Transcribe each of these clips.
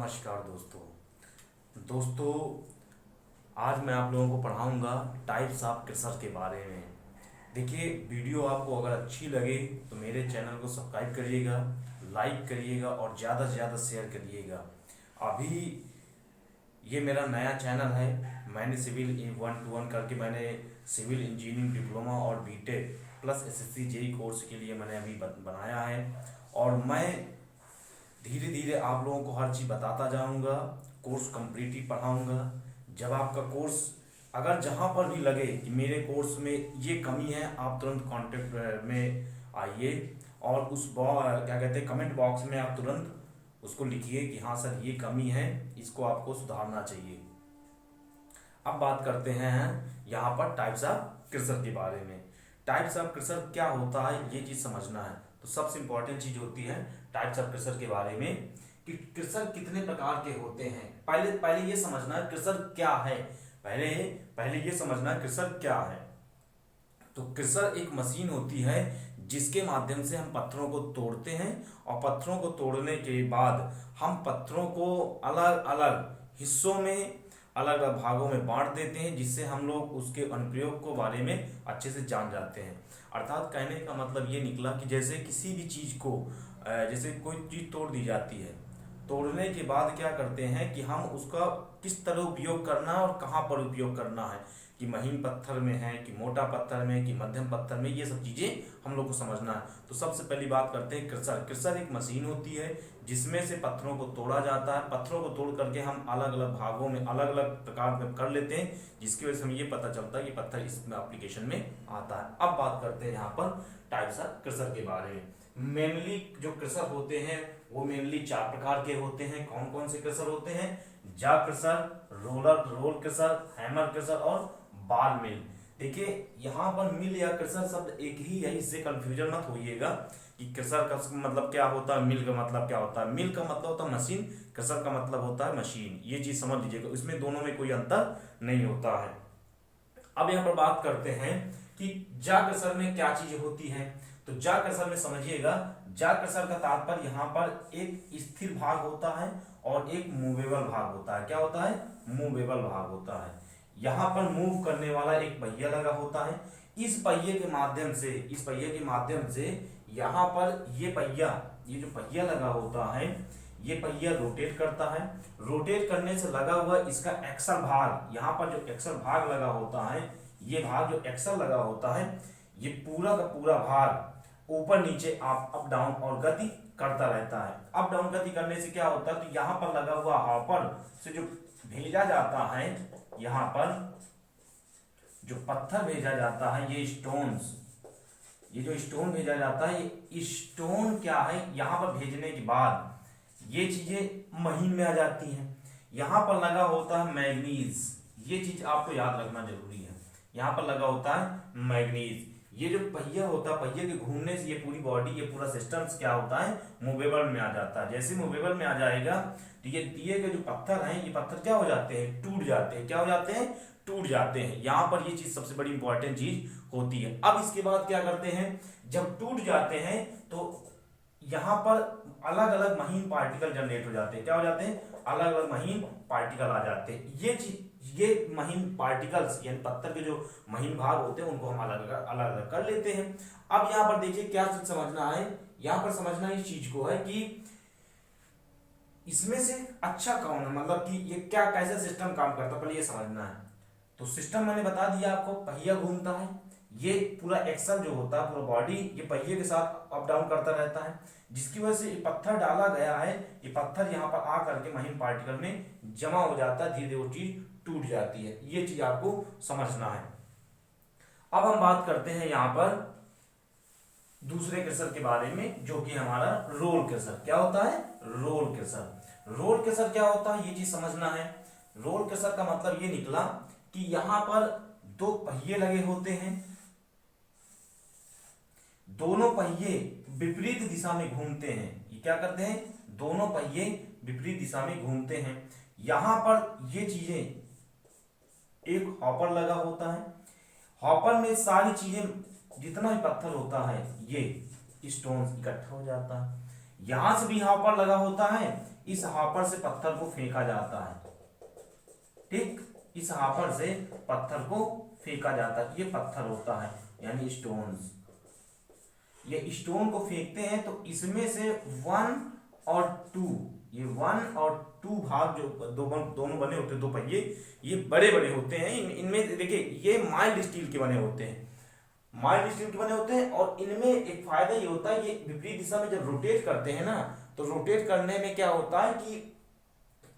नमस्कार दोस्तों आज मैं आप लोगों को पढ़ाऊंगा टाइप्स ऑफ क्रशर के बारे में। देखिए, वीडियो आपको अगर अच्छी लगे तो मेरे चैनल को सब्सक्राइब करिएगा, लाइक करिएगा और ज़्यादा से ज़्यादा शेयर करिएगा। अभी ये मेरा नया चैनल है। मैंने सिविल 1-1 करके मैंने सिविल इंजीनियरिंग डिप्लोमा और BTech plus SSC JE course के लिए मैंने अभी बनाया है और मैं धीरे धीरे आप लोगों को हर चीज़ बताता जाऊंगा। कोर्स कंप्लीटली पढ़ाऊंगा। जब आपका कोर्स अगर जहाँ पर भी लगे कि मेरे कोर्स में ये कमी है, आप तुरंत कांटेक्ट में आइए और क्या कहते हैं, कमेंट बॉक्स में आप तुरंत उसको लिखिए कि हाँ सर ये कमी है, इसको आपको सुधारना चाहिए। अब बात करते हैं यहाँ पर टाइप्स ऑफ क्रशर के बारे में। टाइप्स ऑफ क्रशर क्या होता है ये चीज़ समझना है। तो सबसे इंपॉर्टेंट चीज़ होती है टाइप्स ऑफ क्रशर के बारे में कि क्रशर कितने प्रकार के होते हैं। पहले ये समझना है क्रशर क्या है। पहले ये समझना है क्रशर क्या है। तो क्रशर एक मशीन होती है जिसके माध्यम से हम पत्थरों को तोड़ते हैं और पत्थरों को तोड़ने के बाद हम पत्थरों को अलग अलग हिस्सों में, अलग अलग भागों में बांट देते हैं, जिससे हम लोग उसके अनुप्रयोग को बारे में अच्छे से जान जाते हैं। अर्थात कहने का मतलब ये निकला कि जैसे किसी भी चीज़ को, जैसे कोई चीज़ तोड़ दी जाती है, तोड़ने के बाद क्या करते हैं कि हम उसका किस तरह उपयोग करना है और कहाँ पर उपयोग करना है, कि महीन पत्थर में है कि मोटा पत्थर में कि मध्यम पत्थर में, ये सब चीज़ें हम लोग को समझना है। तो सबसे पहली बात करते हैं क्रशर। क्रशर एक मशीन होती है जिसमें से पत्थरों को तोड़ा जाता है। पत्थरों को तोड़ करके हम अलग अलग भागों में अलग अलग प्रकार में कर लेते हैं, जिसकी वजह से हमें ये पता चलता है कि पत्थर इस एप्लीकेशन में आता है। अब बात करते हैं यहाँ पर टाइप्स ऑफ क्रशर के बारे में। मेनली जो क्रशर होते हैं वो मेनली 4 प्रकार के होते हैं। कौन कौन से क्रशर होते हैं? Jaw crusher, roll crusher, hammer crusher और बाल मिल। देखिए, यहाँ पर मिल या क्रशर शब्द एक ही है, इससे कंफ्यूजन मत होइएगा कि क्रशर का मतलब क्या होता है, मिल का मतलब क्या होता है। मिल का मतलब होता है मशीन, क्रशर का मतलब होता है मशीन। ये चीज समझ लीजिएगा, इसमें दोनों में कोई अंतर नहीं होता है। अब यहाँ पर बात करते हैं कि जा क्रशर में क्या चीज होती है। तो जा क्रशर में समझिएगा, जा क्रशर का तात्पर्य यहाँ पर एक स्थिर भाग होता है और एक मूवेबल भाग होता है। क्या होता है? मूवेबल भाग होता है। यहाँ पर मूव करने वाला एक पहिया लगा होता है। इस पहिए के माध्यम से यहाँ पर ये जो पहिया लगा होता है, ये पहिया रोटेट करता है। रोटेट करने से लगा हुआ इसका एक्सल भाग, यहाँ पर जो एक्सल भाग लगा होता है, ये भाग जो एक्सल लगा होता है, ये पूरा का पूरा भाग ऊपर नीचे अप डाउन और गति करता रहता है। अप डाउन गति करने से क्या होता है, तो यहाँ पर लगा हुआ हॉपर से जो भेजा जाता है, यहाँ पर जो पत्थर भेजा जाता है, ये जो स्टोन भेजा जाता है, ये स्टोन क्या है, यहाँ पर भेजने के बाद ये चीजें महीन में आ जाती हैं। यहाँ पर लगा होता है मैग्नीज, ये चीज आपको याद रखना जरूरी है। यहाँ पर लगा होता है मैग्नीज। ये जो पहिया होता है, पहिए के घूमने से ये पूरी बॉडी, ये पूरा सिस्टम क्या होता है, मूवेबल में आ जाता है। जैसे मूवेबल में आ जाएगा तो ये दिए के जो पत्थर हैं, ये पत्थर क्या हो जाते हैं, टूट जाते हैं। क्या हो जाते हैं? टूट जाते हैं। यहाँ पर ये चीज सबसे बड़ी इंपॉर्टेंट चीज होती है। अब इसके बाद क्या करते हैं, जब टूट जाते हैं तो यहाँ पर अलग अलग महीन पार्टिकल जनरेट हो जाते हैं। क्या हो जाते हैं? अलग अलग महीन पार्टिकल आ जाते हैं। ये महीन पार्टिकल्स यानी पत्थर के जो महीन भाग होते हैं उनको हम अलग अलग कर लेते हैं। अब यहाँ पर देखिए क्या चीज समझना है, यहाँ पर समझना इस चीज को है कि इसमें से अच्छा कौन है, मतलब कि ये क्या कैसे सिस्टम काम करता है, पहले ये समझना है। तो सिस्टम मैंने बता दिया आपको, पहिया घूमता है, ये पूरा एक्सल जो होता है, पूरा बॉडी ये पहिए के साथ अप डाउन करता रहता है, जिसकी वजह से ये पत्थर डाला गया है, ये पत्थर यहाँ पर आ करके महीन पार्टिकल में जमा हो जाता है, धीरे धीरे वो चीज टूट जाती है। ये चीज आपको समझना है। अब हम बात करते हैं यहाँ पर दूसरे क्रशर के बारे में, जो कि हमारा रोल क्रशर। क्या होता है? Role crusher. रोल क्रशर क्या होता है ये चीज समझना है। रोल क्रशर का मतलब ये निकला कि यहाँ पर 2 पहिए लगे होते हैं, दोनों पहिए विपरीत दिशा में घूमते हैं। ये क्या करते हैं? दोनों पहिए विपरीत दिशा में घूमते हैं। यहां पर ये चीजें, एक हॉपर लगा होता है, हॉपर में सारी चीजें, जितना भी पत्थर होता है, ये स्टोन इकट्ठा हो जाता है। यहां से भी हॉपर लगा होता है, इस हॉपर से पत्थर को फेंका जाता है। ठीक, इस हॉपर से पत्थर को फेंका जाता है, ये पत्थर होता है यानी स्टोन्स। ये स्टोन को फेंकते हैं तो इसमें से 1 और 2, ये 1 और 2 भाग जो दोनों बने होते हैं, दो पहिए, ये बड़े बड़े होते हैं। इनमें देखिए ये माइल्ड स्टील के बने होते हैं, माइल्ड स्टील के बने होते हैं। और इनमें एक फायदा ये होता है, ये विपरीत दिशा में जब रोटेट करते हैं ना, तो रोटेट करने में क्या होता है कि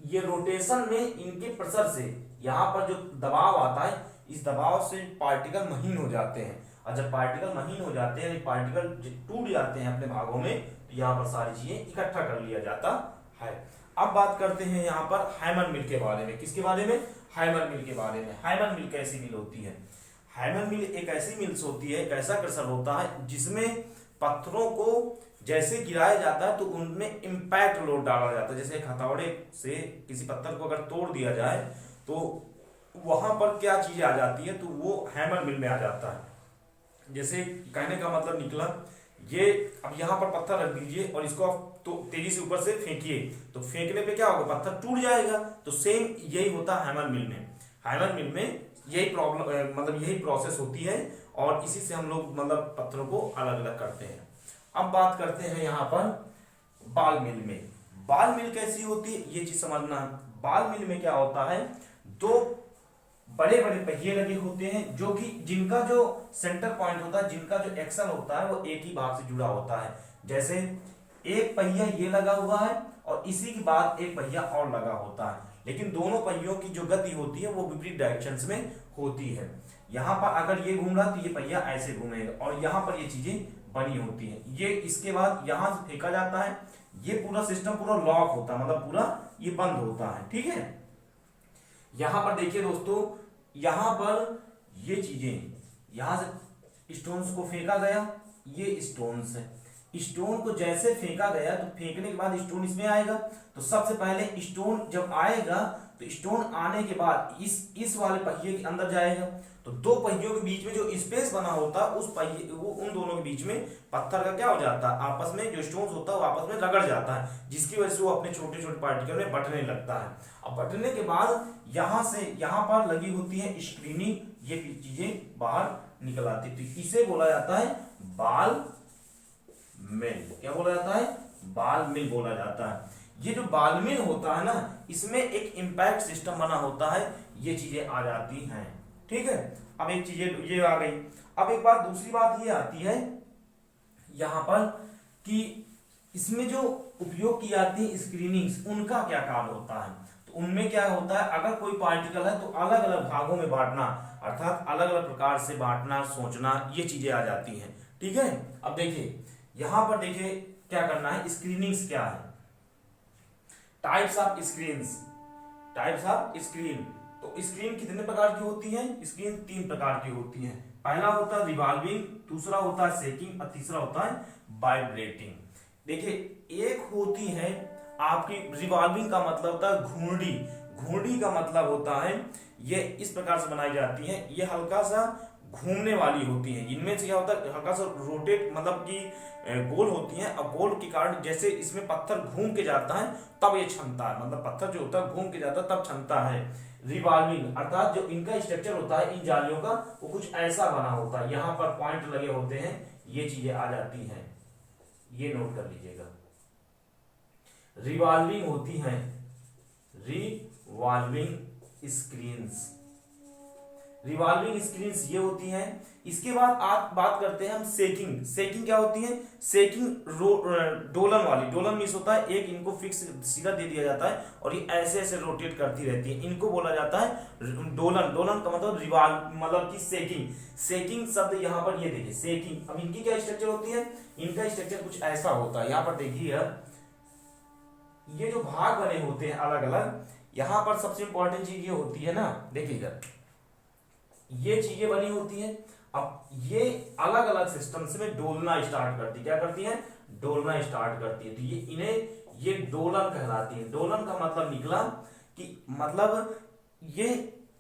ये रोटेशन में इनके प्रेशर से यहाँ पर जो दबाव आता है, इस दबाव से पार्टिकल महीन हो जाते हैं। और जब पार्टिकल महीन हो जाते हैं, पार्टिकल टूट जाते हैं अपने भागों में, तो यहाँ पर सारी चीजें इकट्ठा कर लिया जाता है। अब बात करते हैं यहाँ पर हैमर मिल के बारे में। किसके बारे में? हैमर मिल के बारे में। हैमर मिल कैसी मिल होती है? हैमर मिल एक ऐसी मिल्स होती है, एक ऐसा क्रशर होता है जिसमें पत्थरों को जैसे गिराया जाता है तो उनमें इम्पैक्ट लोड डाला जाता है। जैसे एक हथौड़े से किसी पत्थर को अगर तोड़ दिया जाए तो वहां पर क्या चीजें आ जाती है, तो वो हैमर मिल में आ जाता है। जैसे कहने का मतलब निकला, ये अब यहाँ पर पत्थर रख दीजिए और इसको आप तो तेजी से ऊपर से फेंकिए, तो फेंकने पे क्या होगा, पत्थर टूट जाएगा। तो सेम यही होता है हैमर मिल में। हैमर मिल में यही प्रॉब्लम मतलब यही प्रोसेस होती है, और इसी से हम लोग मतलब पत्थरों को अलग अलग करते हैं। अब बात करते हैं यहाँ पर बाल मिल में। बाल मिल कैसी होती है ये चीज समझना। बाल मिल में क्या होता है, दो बड़े बड़े पहिए लगे होते हैं, जो कि जिनका जो सेंटर पॉइंट होता है, जिनका जो एक्सल होता है, वो एक ही भाग से जुड़ा होता है। जैसे एक पहिया ये लगा हुआ है और इसी के बाद एक पहिया और लगा होता है, लेकिन दोनों पहियों की जो गति होती है वो विपरीत डायरेक्शंस में होती है। यहाँ पर अगर ये घूम रहा तो ये पहिया ऐसे घूमेगा, और यहाँ पर ये चीजें बनी होती है। ये इसके बाद यहाँ से फेंका जाता है, ये पूरा सिस्टम पूरा लॉक होता है, मतलब पूरा ये बंद होता है। ठीक है, यहां पर देखिए दोस्तों, यहां पर ये चीजें, यहां से स्टोन्स को फेंका गया, ये स्टोन्स है। स्टोन को जैसे फेंका गया तो फेंकने के बाद स्टोन इसमें आएगा, तो सबसे पहले स्टोन जब आएगा तो स्टोन आने के बाद इस वाले पहिए के अंदर जाएगा। तो दो पहियों के बीच में जो स्पेस बना होता है, उस पहिए वो उन दोनों के बीच में पत्थर का क्या हो जाता है, आपस में जो स्टोन्स होता है वो आपस में रगड़ जाता है, जिसकी वजह से वो अपने छोटे छोटे पार्टिकल में बटने लगता है। अब बटने के बाद यहां से यहां पर लगी होती है स्क्रीनिंग, ये चीजें बाहर निकल आती है। तो इसे बोला जाता है बाल मिल। क्या बोला जाता है? बाल मिल बोला जाता है। ये जो बाल मिल होता है ना, इसमें एक इम्पैक्ट सिस्टम बना होता है, ये चीजें आ जाती हैं। ठीक है, अब एक चीज ये आ गई। अब एक बात, दूसरी बात ये आती है यहां पर कि इसमें जो उपयोग की जाती है स्क्रीनिंग्स, उनका क्या काम होता है। तो उनमें क्या होता है, अगर कोई पार्टिकल है तो अलग अलग भागों में बांटना, अर्थात अलग अलग प्रकार से बांटना, सोचना, ये चीजें आ जाती हैं। ठीक है, अब देखिए यहां पर देखिए क्या करना है, स्क्रीनिंग्स क्या है, types of screens. Types of screen, तो स्क्रीन कितने प्रकार की होती है? स्क्रीन 3 प्रकार की होती है। पहला होता है रिवॉल्विंग, दूसरा होता है शेकिंग, और तीसरा होता है वाइब्रेटिंग। देखिए, एक होती है आपकी रिवॉल्विंग का मतलब होता है घूर्णी। घूर्णी का मतलब होता है ये इस प्रकार से बनाई जाती है, ये हल्का सा घूमने वाली होती है। इनमें से क्या होता है, हल्का सा रोटेट मतलब कि गोल होती है, और गोल के कारण जैसे इसमें पत्थर घूम के जाता है तब ये क्षमता है, मतलब पत्थर जो होता है घूम के जाता है तब क्षमता है। रिवॉल्विंग अर्थात जो इनका स्ट्रक्चर होता है इन जालियों का, वो कुछ ऐसा बना होता है, यहाँ पर पॉइंट लगे होते हैं, ये चीजें आ जाती हैं, ये नोट कर लीजिएगा। रिवॉल्विंग होती हैं रिवॉल्विंग स्क्रीन्स। रिवॉल्विंग स्क्रीन्स ये होती हैं। इसके बाद आप बात करते हैं हम शेकिंग। शेकिंग क्या होती है? शेकिंग डोलन वाली। डोलन मीन्स होता है एक इनको फिक्स सीधा दे दिया जाता है और ये ऐसे ऐसे रोटेट करती रहती है, इनको बोला जाता है डोलन। डोलन का मतलब रिवॉल्व मतलब कि शेकिंग। शेकिंग शब्द यहाँ पर ये देखिए शेकिंग। अब इनकी क्या स्ट्रक्चर होती है? इनका स्ट्रक्चर कुछ ऐसा होता है, यहाँ पर देखिए ये जो भाग बने होते हैं अलग अलग, यहाँ पर सबसे इंपॉर्टेंट चीज ये होती है ना, देखिएगा ये चीजें बनी होती हैं। अब ये अलग अलग सिस्टम्स में डोलना स्टार्ट करती है। क्या करती है? डोलना स्टार्ट करती है। तो ये इन्हें ये डोलन कहलाती है। डोलन का मतलब निकला कि मतलब ये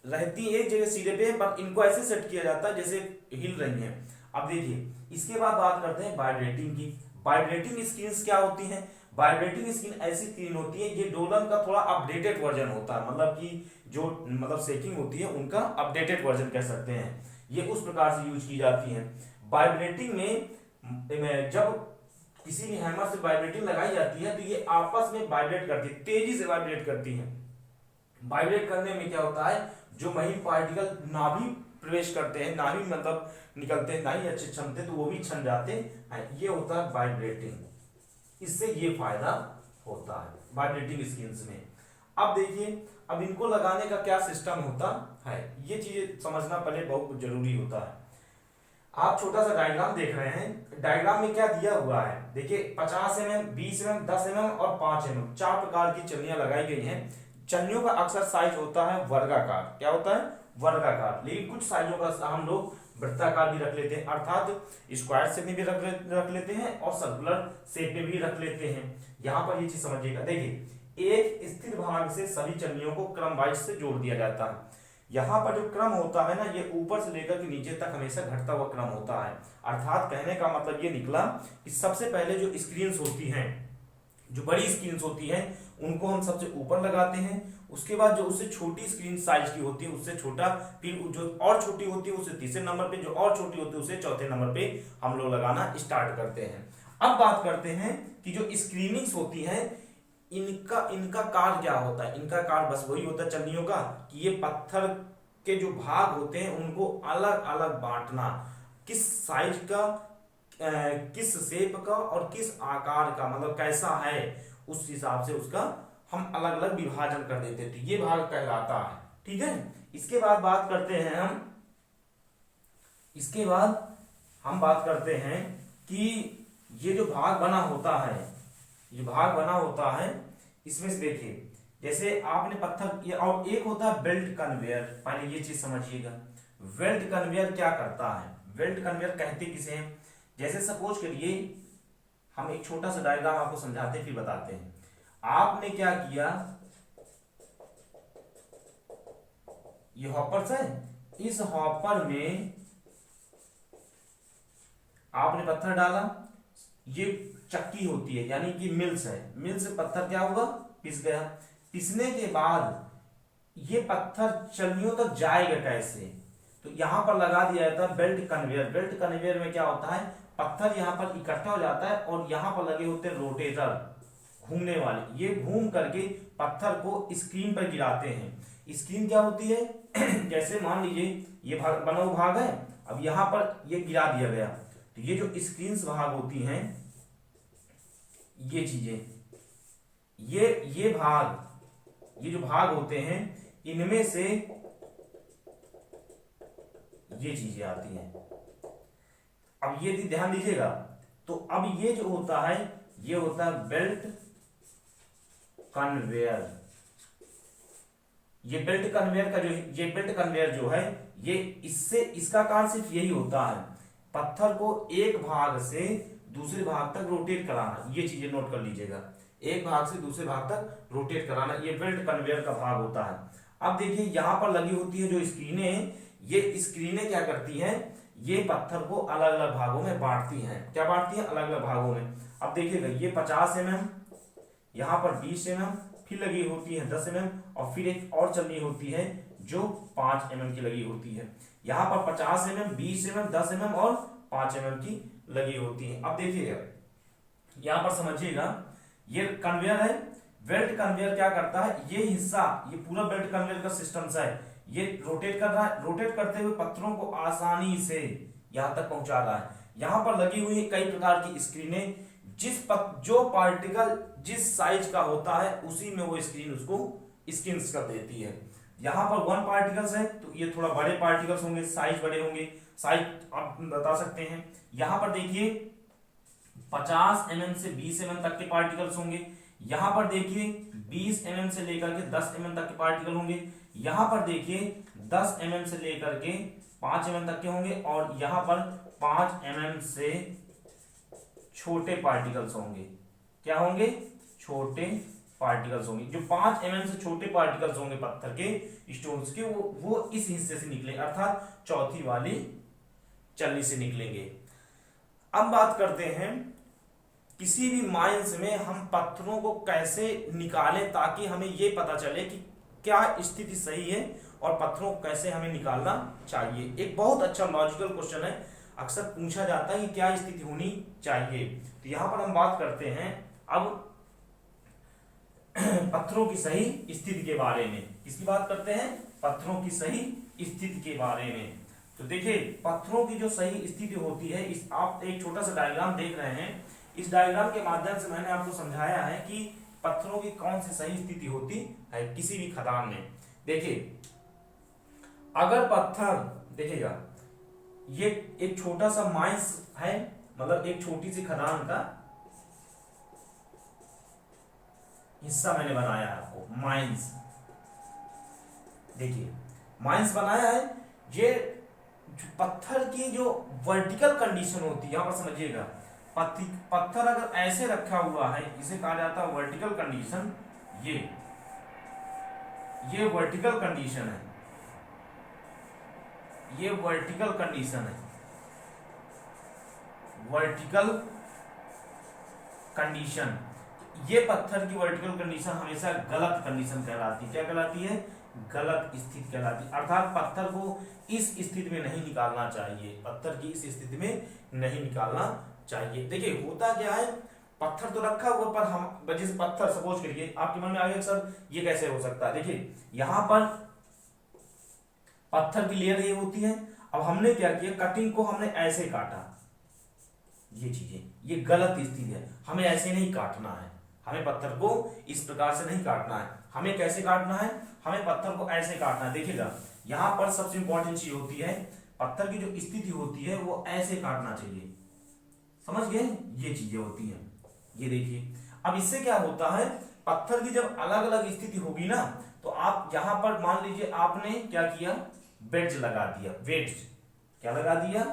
रहती है एक जगह सीधे पे, पर इनको ऐसे सेट किया जाता है जैसे हिल रही हैं। अब देखिए इसके बाद बात करते हैं वाइब्रेटिंग की। वाइब्रेटिंग स्क्रीन्स क्या होती हैं? वाइब्रेटिंग स्क्रीन ऐसी स्क्रीन होती है, ये डोलन का थोड़ा अपडेटेड वर्जन होता है, मतलब कि जो मतलब सेटिंग होती है उनका अपडेटेड वर्जन कह सकते हैं, ये उस प्रकार से यूज की जाती है। वाइब्रेटिंग में जब किसी भी हैमर से वाइब्रेटिंग लगाई जाती है तो ये आपस में वाइब्रेट करती है, तेजी से वाइब्रेट करती है। वाइब्रेट करने में क्या होता है, जो महीन पार्टिकल नाभि प्रवेश करते हैं, नाभि मतलब निकलते हैं, नाभि अच्छे छनते तो वो भी छन जाते हैं, ये होता है वाइब्रेटिंग। इससे ये फायदा होता है वाइब्रेटिंग स्क्रीन्स में। अब देखिए, अब इनको लगाने का क्या सिस्टम होता है, ये चीजें समझना पहले बहुत जरूरी होता है। आप छोटा सा डायग्राम देख रहे हैं, डायग्राम में क्या दिया हुआ है, देखिए 50 mm, 20 mm, 10 mm और 5 mm, 4 प्रकार की चन्नियां लगाई गई हैं। चन्नियों का अक्सर साइज होता है वर्गाकार, क्या होता है, वर्गाकार, लेकिन कुछ साइजों का हम लोग वृत्ताकार भी रख लेते हैं, अर्थात स्क्वायर शेप में भी रख लेते हैं और सर्कुलर शेप में भी रख लेते हैं। यहाँ पर ये चीज समझिएगा, देखिए एक स्थिर भाग से सभी चन्नियों को क्रम वाइज से जोड़ दिया जाता है। यहाँ पर जो क्रम होता है ना, ये ऊपर से लेकर के नीचे तक हमेशा घटता हुआ क्रम होता है। अर्थात कहने का मतलब ये निकला कि सबसे पहले जो स्क्रीन्स होती हैं, जो बड़ी स्क्रीन्स होती हैं, उनको हम सबसे ऊपर लगाते हैं। उसके बाद जो उससे छोटी स्क्रीन साइज की होती है उससे छोटा, फिर जो और छोटी होती है उससे तीसरे नंबर पे, जो और छोटी होती है उससे चौथे नंबर पे हम लोग लगाना स्टार्ट करते हैं। अब बात करते हैं कि जो स्क्रीनिंग्स होती हैं इनका कार्य क्या होता है। इनका कार्य बस वही होता है चन्नियों का, कि ये पत्थर के जो भाग होते हैं उनको अलग अलग बांटना, किस साइज का, किस शेप का और किस आकार का, मतलब कैसा है उस हिसाब से उसका हम अलग अलग विभाजन कर देते हैं, तो ये भाग कहलाता है। ठीक है, इसके बाद बात करते हैं हम बात करते हैं कि ये जो भाग बना होता है, ये भाग बना होता है, इसमें से देखिए जैसे आपने पत्थर, ये और एक होता है बेल्ट कन्वेयर। पहले ये चीज समझिएगा, बेल्ट कन्वेयर क्या करता है, बेल्ट कन्वेयर कहते किसे हैं। जैसे सपोज करिए, हम एक छोटा सा डायग्राम आपको समझाते फिर बताते हैं। आपने क्या किया, ये हॉपर है, इस हॉपर में आपने पत्थर डाला, ये चक्की होती है यानी कि मिल्स है, मिल से पत्थर क्या होगा, पिस गया। पिसने के बाद ये पत्थर चन्नियों तक जाएगा कैसे, तो यहां पर लगा दिया जाता है बेल्ट कन्वेयर। बेल्ट कन्वेयर में क्या होता है, पत्थर यहां पर इकट्ठा हो जाता है और यहां पर लगे होते हैं रोटेटर, घूमने वाले, ये घूम करके पत्थर को स्क्रीन पर गिराते हैं। स्क्रीन क्या होती है जैसे मान लीजिए ये भाग बना हुआ भाग है, अब यहां पर ये गिरा दिया गया, तो ये जो स्क्रीन्स भाग होती हैं, ये चीजें, ये भाग, ये जो भाग होते हैं, इनमें से ये चीजें आती हैं। अब ये ध्यान दीजिएगा, तो अब ये जो होता है, ये होता है बेल्ट कन्वेयर। ये बेल्ट कन्वेयर का ये बेल्ट कन्वेयर जो है, ये इससे इसका कार्य सिर्फ यही होता है, पत्थर को एक भाग से दूसरे भाग तक रोटेट कराना। ये चीजें नोट कर लीजिएगा, एक भाग से दूसरे भाग तक रोटेट कराना, ये बेल्ट कन्वेयर का भाग होता है। अब देखिए यहां पर लगी होती है जो स्क्रीनें, ये स्क्रीनें क्या करती हैं, ये पत्थर को अलग अलग भागों में बांटती हैं। क्या बांटती हैं, अलग अलग भागों में। अब देखिएगा ये 50 mm, यहां पर 20 mm, फिर लगी होती है 10 mm, और फिर एक और चलनी होती है जो 5 mm की लगी होती है। यहां पर 50 mm, 20 mm, 10 mm और 5 mm की लगी होती है। अब देखिएगा यहां पर समझिएगा, ये कन्वेयर है, बेल्ट कन्वेयर क्या करता है, ये हिस्सा, ये पूरा बेल्ट कन्वेयर का सिस्टम है, ये रोटेट कर रहा है, रोटेट करते हुए पत्थरों को आसानी से यहां तक पहुंचा रहा है। यहां पर लगी हुई कई प्रकार की स्क्रीनें, जो पार्टिकल जिस साइज का होता है उसी में वो स्क्रीन उसको स्किन्स कर देती है। यहां पर 1 पार्टिकल्स है तो ये थोड़ा बड़े पार्टिकल्स होंगे, साइज बड़े होंगे, साइज आप बता सकते हैं। यहां पर देखिए 50 mm से 20 mm तक के पार्टिकल्स होंगे, यहां पर देखिए 20 mm से लेकर के 10 mm तक के पार्टिकल होंगे, यहां पर देखिए 10 mm से लेकर के 5 mm तक के होंगे, और यहां पर 5 mm से छोटे पार्टिकल्स होंगे। क्या होंगे, छोटे पार्टिकल्स होंगे। जो 5 mm से छोटे पार्टिकल्स होंगे पत्थर के, स्टोन्स के, वो इस हिस्से से निकले, अर्थात चौथी वाली चलनी से निकलेंगे। अब बात करते हैं किसी भी माइंस में हम पत्थरों को कैसे निकालें ताकि हमें ये पता चले कि क्या स्थिति सही है और पत्थरों को कैसे हमें निकालना चाहिए। एक बहुत अच्छा लॉजिकल क्वेश्चन है, अक्सर पूछा जाता है कि क्या स्थिति होनी चाहिए। तो यहां पर हम बात करते हैं अब पत्थरों की सही स्थिति के बारे में। किसकी बात करते हैं? पत्थरों की सही स्थिति के बारे में। तो देखिए पत्थरों की जो सही स्थिति होती है, इस आप एक छोटा सा डायग्राम देख रहे हैं, इस डायग्राम के माध्यम से मैंने आपको समझाया है कि पत्थरों की कौन सी सही स्थिति होती है किसी भी खदान में। देखिए अगर पत्थर, देखिएगा ये एक छोटा सा माइंस है, मतलब एक छोटी सी खदान का हिस्सा मैंने बनाया है आपको, माइंस। देखिए माइंस बनाया है, ये पत्थर की जो वर्टिकल कंडीशन होती है, यहां पर समझिएगा, पत्थर अगर ऐसे रखा हुआ है इसे कहा जाता है वर्टिकल कंडीशन। ये वर्टिकल कंडीशन है, ये वर्टिकल कंडीशन है, वर्टिकल कंडीशन। ये पत्थर की वर्टिकल कंडीशन हमेशा गलत कंडीशन कहलाती है। क्या कहलाती है? गलत स्थिति कहलाती है। अर्थात पत्थर को इस स्थिति में नहीं निकालना चाहिए, पत्थर की इस स्थिति में नहीं निकालना चाहिए। देखिए होता क्या है, पत्थर तो रखा हुआ पर हम जैसे पत्थर सपोज करिए, आपके मन में आ गया सर ये कैसे हो सकता है। देखिए यहां पर पत्थर की लेयर ये होती है, अब हमने क्या किया, कटिंग को हमने ऐसे काटा। ये चीजें ये गलत स्थिति है, हमें ऐसे नहीं काटना है, हमें पत्थर को इस प्रकार से नहीं काटना है। हमें कैसे काटना है? हमें पत्थर को ऐसे काटना है। देखिएगा यहां पर सबसे इंपॉर्टेंट चीज होती है, पत्थर की जो स्थिति होती है वो ऐसे काटना चाहिए। समझ गए? ये चीजें होती हैं। ये देखिए अब इससे क्या होता है, पत्थर की जब अलग अलग स्थिति होगी ना, तो आप यहां पर मान लीजिए आपने क्या किया, वेड्ज लगा दिया। वेड्ज क्या लगा दिया?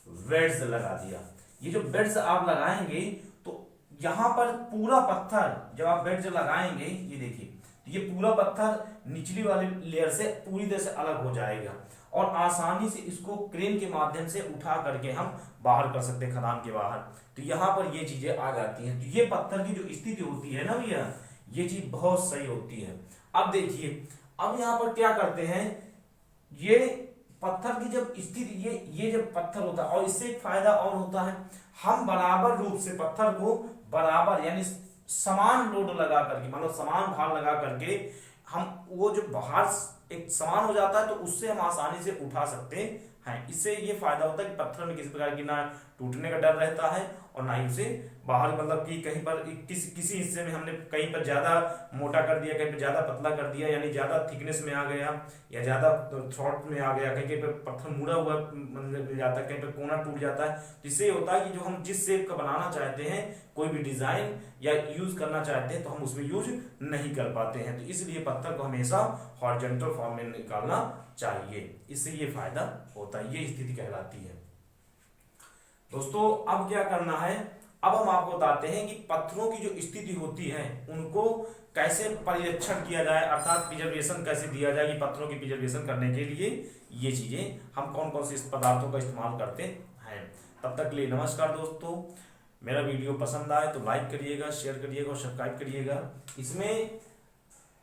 वेड्स लगा दिया। ये जो बेड्स आप लगाएंगे तो यहां पर पूरा पत्थर, जब आप बेड्स लगाएंगे, ये देखिए ये पूरा पत्थर निचली वाली लेयर से पूरी तरह से अलग हो जाएगा और आसानी से इसको क्रेन के माध्यम से उठा करके हम बाहर कर सकते हैं, खदान के बाहर। तो यहां पर ये चीजें आ जाती हैं। तो ये पत्थर की जो स्थिति होती है ना भैया, ये चीज बहुत सही होती है। अब देखिए अब यहां पर क्या करते हैं, ये पत्थर की जब स्थिति, ये जब पत्थर होता है, और इससे एक फायदा और होता है, हम बराबर रूप से पत्थर को बराबर यानी समान लोड लगा करके, मतलब समान भार लगा करके हम वो जो बाहर एक समान हो जाता है तो उससे हम आसानी से उठा सकते हैं। इससे ये फायदा होता है कि पत्थर में किसी प्रकार की ना टूटने का डर रहता है और ना ही उसे बाहर, मतलब कि कहीं पर किसी हिस्से में हमने कहीं पर ज्यादा मोटा कर दिया, कहीं पर ज्यादा पतला कर दिया, यानी ज्यादा थिकनेस में आ गया या ज्यादा थ्रॉट में आ गया, कहीं पर पत्थर मुड़ा हुआ मिल जाता है, कहीं पर कोना टूट जाता है। तो इससे होता है कि जो हम जिस शेप का बनाना चाहते हैं, कोई भी डिजाइन या यूज करना चाहते हैं, तो हम उसमें यूज नहीं कर पाते हैं। तो इसलिए पत्थर को हमेशा हॉरिजॉन्टल फॉर्म में निकालना चाहिए, इससे ये फायदा होता है, ये स्थिति कहलाती है। दोस्तों अब क्या करना है, अब हम आपको बताते हैं कि पत्थरों की जो स्थिति होती है उनको कैसे परिरक्षण किया जाए, अर्थात प्रिजर्वेशन कैसे दिया जाए। कि पत्थरों की प्रिजर्वेशन करने के लिए ये चीजें हम कौन कौन से पदार्थों का इस्तेमाल करते हैं। तब तक के लिए नमस्कार दोस्तों। मेरा वीडियो पसंद आए तो लाइक करिएगा, शेयर करिएगा और सब्सक्राइब करिएगा। इसमें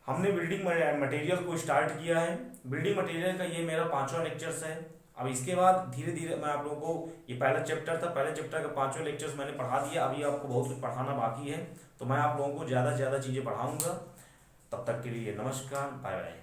हमने बिल्डिंग मटेरियल को स्टार्ट किया है। बिल्डिंग मटेरियल का ये मेरा 5वां लेक्चर्स है। अब इसके बाद धीरे धीरे मैं आप लोगों को, ये पहला चैप्टर था, पहले चैप्टर का 5वां लेक्चर्स मैंने पढ़ा दिया, अभी आपको बहुत कुछ पढ़ाना बाकी है, तो मैं आप लोगों को ज़्यादा से ज़्यादा चीज़ें पढ़ाऊंगा। तब तक के लिए नमस्कार, बाय बाय।